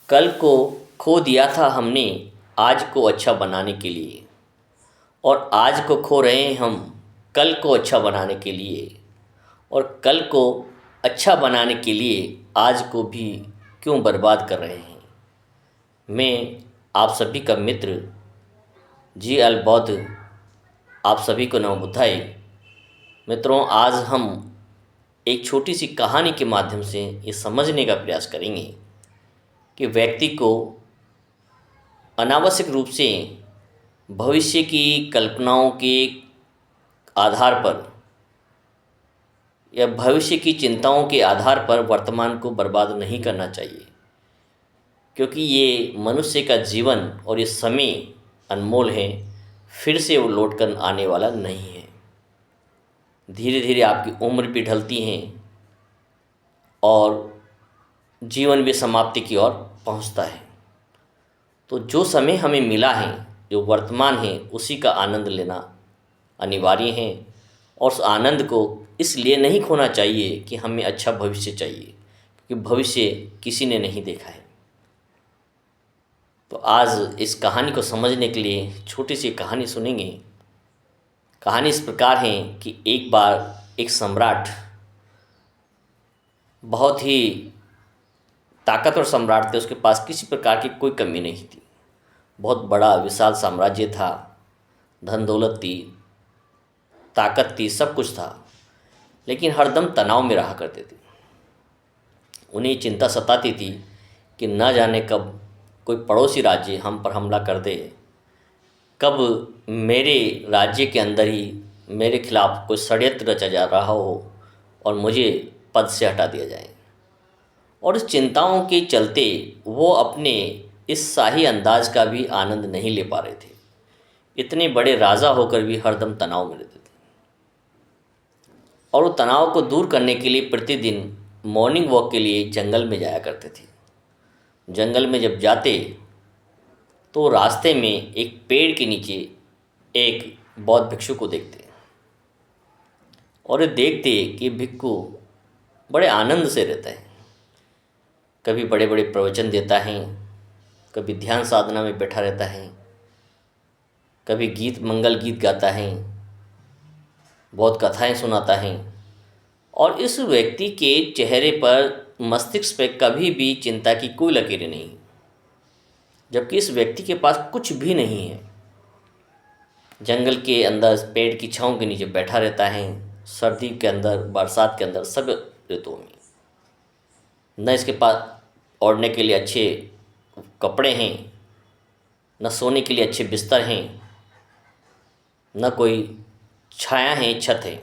कल को खो दिया था हमने आज को अच्छा बनाने के लिए, और आज को खो रहे हैं हम कल को अच्छा बनाने के लिए, और कल को अच्छा बनाने के लिए आज को भी क्यों बर्बाद कर रहे हैं। मैं आप सभी का मित्र जी अल बौद्ध आप सभी को नमो बुद्धाय। मित्रों, आज हम एक छोटी सी कहानी के माध्यम से ये समझने का प्रयास करेंगे कि व्यक्ति को अनावश्यक रूप से भविष्य की कल्पनाओं के आधार पर या भविष्य की चिंताओं के आधार पर वर्तमान को बर्बाद नहीं करना चाहिए, क्योंकि ये मनुष्य का जीवन और ये समय अनमोल है, फिर से वो लौट कर आने वाला नहीं है। धीरे धीरे आपकी उम्र भी ढलती है और जीवन भी समाप्ति की ओर पहुंचता है। तो जो समय हमें मिला है, जो वर्तमान है, उसी का आनंद लेना अनिवार्य है, और उस आनंद को इसलिए नहीं खोना चाहिए कि हमें अच्छा भविष्य चाहिए, क्योंकि भविष्य किसी ने नहीं देखा है। तो आज इस कहानी को समझने के लिए छोटी सी कहानी सुनेंगे। कहानी इस प्रकार है कि एक बार एक सम्राट, बहुत ही ताकतवर सम्राट थे, उसके पास किसी प्रकार की कोई कमी नहीं थी। बहुत बड़ा विशाल साम्राज्य था, धन दौलत थी, ताकत थी, सब कुछ था, लेकिन हरदम तनाव में रहा करते थे। उन्हें चिंता सताती थी कि न जाने कब कोई पड़ोसी राज्य हम पर हमला कर दे, कब मेरे राज्य के अंदर ही मेरे खिलाफ कोई षड्यंत्र रचा जा रहा हो और मुझे पद से हटा दिया जाए। और इस चिंताओं के चलते वो अपने इस शाही अंदाज का भी आनंद नहीं ले पा रहे थे। इतने बड़े राजा होकर भी हरदम तनाव में रहते थे, और वो तनाव को दूर करने के लिए प्रतिदिन मॉर्निंग वॉक के लिए जंगल में जाया करते थे। जंगल में जब जाते तो रास्ते में एक पेड़ के नीचे एक बौद्ध भिक्षु को देखते, और ये देखते कि भिक्षु बड़े आनंद से रहता है। कभी बड़े बड़े प्रवचन देता है, कभी ध्यान साधना में बैठा रहता है, कभी मंगल गीत गाता है, बहुत कथाएं सुनाता है, और इस व्यक्ति के चेहरे पर, मस्तिष्क पे कभी भी चिंता की कोई लकीरें नहीं, जबकि इस व्यक्ति के पास कुछ भी नहीं है। जंगल के अंदर पेड़ की छांव के नीचे बैठा रहता है, सर्दी के अंदर, बरसात के अंदर, सब ऋतुओं में। न इसके पास ओढ़ने के लिए अच्छे कपड़े हैं, न सोने के लिए अच्छे बिस्तर हैं, न कोई छाया है, छत है।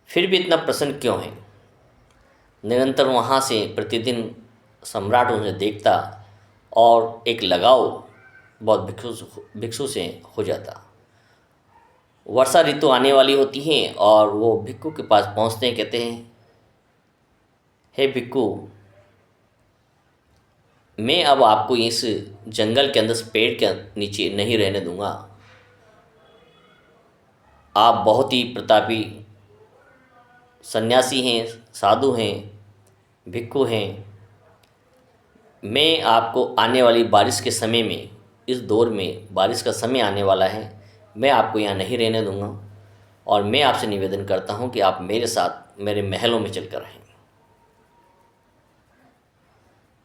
फिर भी इतना प्रसन्न क्यों है? निरंतर वहाँ से प्रतिदिन सम्राट उन्हें देखता और एक लगाव बहुत भिक्षु से हो जाता। वर्षा ऋतु आने वाली होती है और वो भिक्षु के पास पहुँचते हैं, कहते हैं, हे भिक्षु, मैं अब आपको इस जंगल के अंदर पेड़ के नीचे नहीं रहने दूंगा। आप बहुत ही प्रतापी सन्यासी हैं, साधु हैं, भिक्षु हैं। मैं आपको आने वाली बारिश के समय में, इस दौर में बारिश का समय आने वाला है, मैं आपको यहाँ नहीं रहने दूंगा, और मैं आपसे निवेदन करता हूँ कि आप मेरे साथ मेरे महलों में चलकर रहें।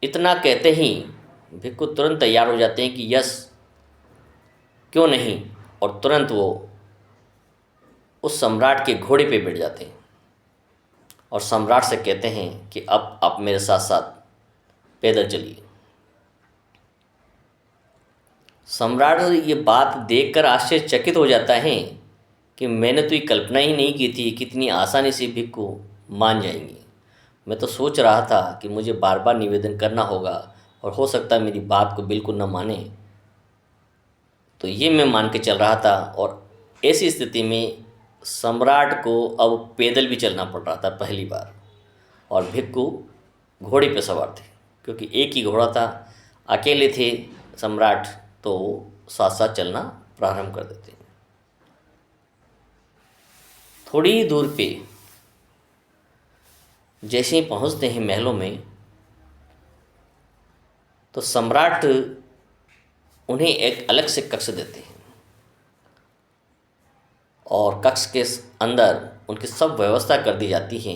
इतना कहते ही भिक्षु तुरंत तैयार हो जाते हैं कि यस, क्यों नहीं, और तुरंत वो उस सम्राट के घोड़े पे बैठ जाते हैं और सम्राट से कहते हैं कि अब आप मेरे साथ साथ पैदल चलिए। सम्राट ये बात देखकर आश्चर्यचकित हो जाता है कि मैंने तो ये कल्पना ही नहीं की थी कितनी आसानी से भिक्षु मान जाएंगे। मैं तो सोच रहा था कि मुझे बार बार निवेदन करना होगा और हो सकता है मेरी बात को बिल्कुल न माने। तो ये मैं मान के चल रहा था, और ऐसी स्थिति में सम्राट को अब पैदल भी चलना पड़ रहा था पहली बार, और भिक्षु घोड़े पर सवार थे, क्योंकि एक ही घोड़ा था। अकेले थे सम्राट, तो साथ साथ चलना प्रारंभ कर देते। थोड़ी ही दूर पे जैसे ही पहुंचते हैं महलों में, तो सम्राट उन्हें एक अलग से कक्ष देते हैं और कक्ष के अंदर उनकी सब व्यवस्था कर दी जाती है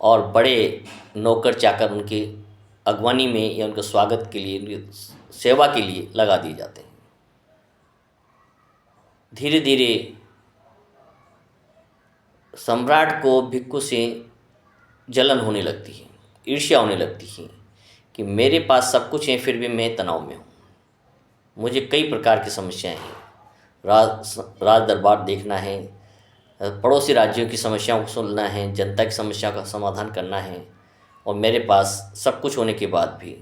और बड़े नौकर चाकर उनके अगवानी में या उनके स्वागत के लिए, उनकी सेवा के लिए लगा दिए जाते हैं। धीरे धीरे सम्राट को भिक्खु से जलन होने लगती है, ईर्ष्या होने लगती है कि मेरे पास सब कुछ है फिर भी मैं तनाव में हूँ। मुझे कई प्रकार की समस्याएं हैं, राज दरबार देखना है, पड़ोसी राज्यों की समस्याओं को सुनना है, जनता की समस्या का समाधान करना है, और मेरे पास सब कुछ होने के बाद भी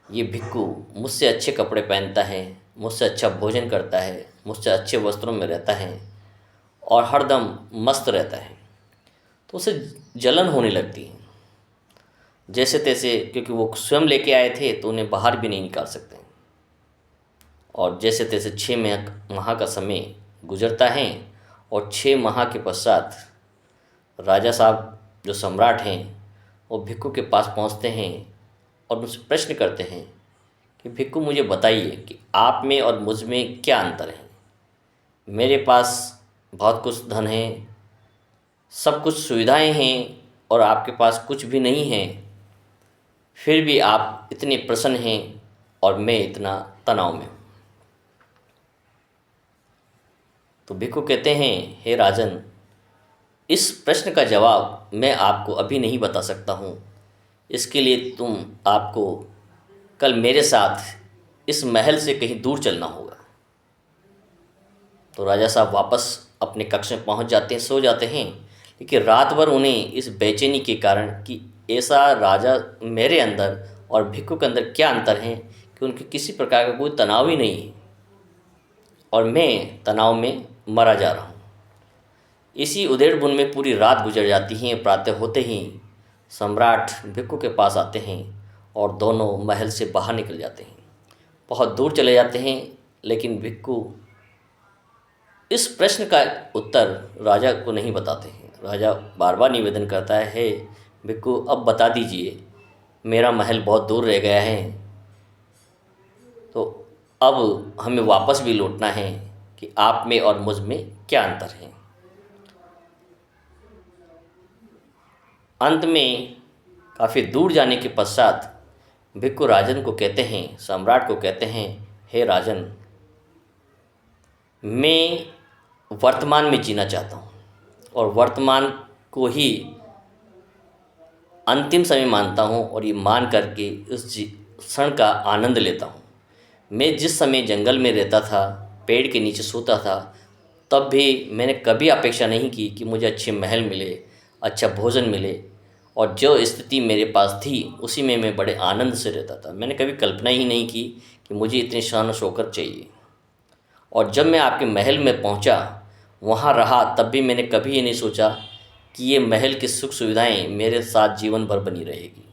ये भिक्खु मुझसे अच्छे कपड़े पहनता है, मुझसे अच्छा भोजन करता है, मुझसे अच्छे वस्त्रों में रहता है और हरदम मस्त रहता है। तो उसे जलन होने लगती है जैसे तैसे, क्योंकि वो स्वयं लेके आए थे तो उन्हें बाहर भी नहीं निकाल सकते। और जैसे तैसे 6 माह का समय गुजरता है और 6 माह के पश्चात राजा साहब जो सम्राट हैं वो भिक्खु के पास पहुंचते हैं और मुझसे प्रश्न करते हैं कि भिक्खु मुझे बताइए कि आप में और मुझ में क्या अंतर है। मेरे पास बहुत कुछ धन है, सब कुछ सुविधाएं हैं और आपके पास कुछ भी नहीं है, फिर भी आप इतने प्रसन्न हैं और मैं इतना तनाव में हूँ। तो भिक्खु कहते हैं, हे राजन, इस प्रश्न का जवाब मैं आपको अभी नहीं बता सकता हूँ। इसके लिए आपको कल मेरे साथ इस महल से कहीं दूर चलना होगा। तो राजा साहब वापस अपने कक्ष में पहुँच जाते हैं, सो जाते हैं। लेकिन रात भर उन्हें इस बेचैनी के कारण कि ऐसा राजा मेरे अंदर और भिक्खु के अंदर क्या अंतर है कि उनके किसी प्रकार का कोई तनाव ही नहीं है और मैं तनाव में मरा जा रहा हूँ। इसी उधेड़-बुन में पूरी रात गुजर जाती है। प्रातः होते ही सम्राट भिक्खु के पास आते हैं और दोनों महल से बाहर निकल जाते हैं, बहुत दूर चले जाते हैं। लेकिन भिक्खु इस प्रश्न का उत्तर राजा को नहीं बताते हैं। राजा बार बार निवेदन करता है, हे भिक्खु, अब बता दीजिए, मेरा महल बहुत दूर रह गया है, तो अब हमें वापस भी लौटना है कि आप में और मुझ में क्या अंतर है। अंत में काफ़ी दूर जाने के पश्चात भिक्खु राजन को कहते हैं, सम्राट को कहते हैं, हे राजन, मैं वर्तमान में जीना चाहता हूँ और वर्तमान को ही अंतिम समय मानता हूँ और ये मान करके उस क्षण का आनंद लेता हूँ। मैं जिस समय जंगल में रहता था, पेड़ के नीचे सोता था, तब भी मैंने कभी अपेक्षा नहीं की कि मुझे अच्छे महल मिले, अच्छा भोजन मिले, और जो स्थिति मेरे पास थी उसी में मैं बड़े आनंद से रहता था। मैंने कभी कल्पना ही नहीं की कि मुझे इतनी शान शौकत चाहिए। और जब मैं आपके महल में पहुंचा, वहां रहा, तब भी मैंने कभी ये नहीं सोचा कि ये महल की सुख सुविधाएं मेरे साथ जीवन भर बनी रहेगी।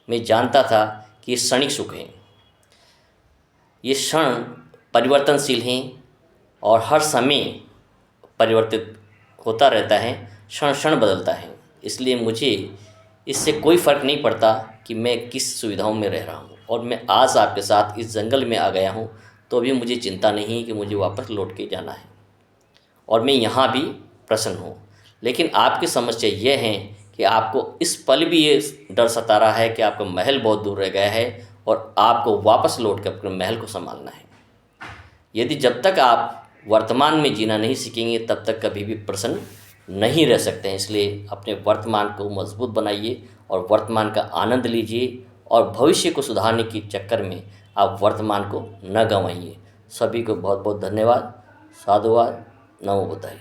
मैं जानता था कि ये क्षणिक सुख हैं, ये क्षण परिवर्तनशील हैं और हर समय परिवर्तित होता रहता है, क्षण क्षण बदलता है। इसलिए मुझे इससे कोई फ़र्क नहीं पड़ता कि मैं किस सुविधाओं में रह रहा हूँ। और मैं आज आपके साथ इस जंगल में आ गया हूँ तो भी मुझे चिंता नहीं कि मुझे वापस लौट के जाना है, और मैं यहाँ भी प्रसन्न हूँ। लेकिन आपकी समस्या यह है कि आपको इस पल भी ये डर सता रहा है कि आपका महल बहुत दूर रह गया है और आपको वापस लौट कर अपने महल को संभालना है। यदि जब तक आप वर्तमान में जीना नहीं सीखेंगे तब तक कभी भी प्रसन्न नहीं रह सकते हैं। इसलिए अपने वर्तमान को मजबूत बनाइए और वर्तमान का आनंद लीजिए, और भविष्य को सुधारने के चक्कर में आप वर्तमान को न गंवाइए। सभी को बहुत बहुत धन्यवाद। साधुवाद। नमो बुद्धाय।